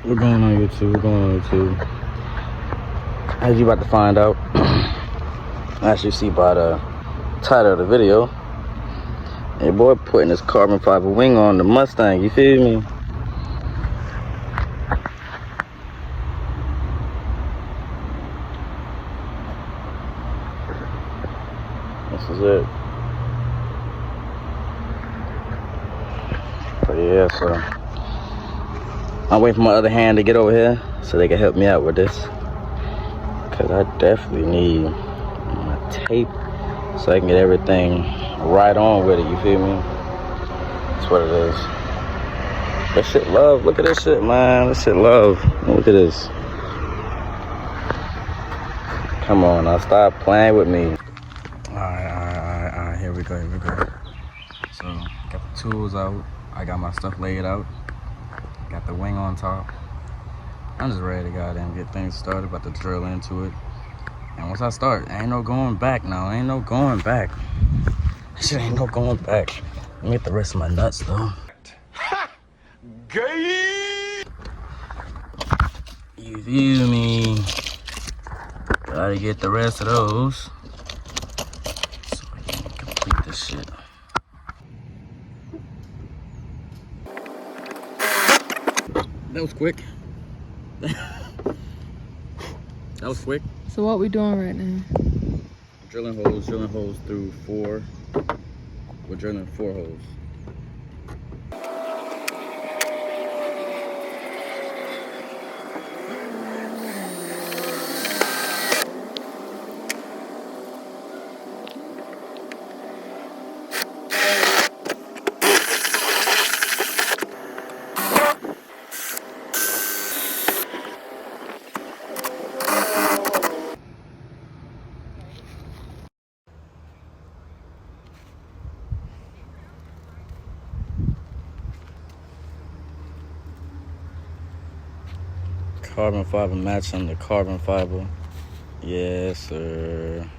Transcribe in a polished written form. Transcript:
We're going on YouTube. We're going on YouTube. As you about to find out, as you see by the title of the video, your boy putting his carbon fiber wing on the Mustang. You feel me? This is it. But yeah, so I'm waiting for my other hand to get over here so they can help me out with this. Cause I definitely need my tape so I can get everything right on with it, you feel me? That's what it is. That shit love, look at this shit, man. That shit love. Look at this. Come on, now stop playing with me. Alright, here we go. So, got the tools out. I got my stuff laid out. Got the wing on top. I'm just ready to goddamn get things started, about to drill into it. And once I start, ain't no going back now. Ain't no going back. Shit ain't no going back. Let me get the rest of my nuts though. Ha! Gay! You feel me? Gotta get the rest of those so I can complete this shit. That was quick. That was quick. So what we doing right now? Drilling holes through 4. We're drilling 4 holes. Carbon fiber matching the carbon fiber. Yes, sir.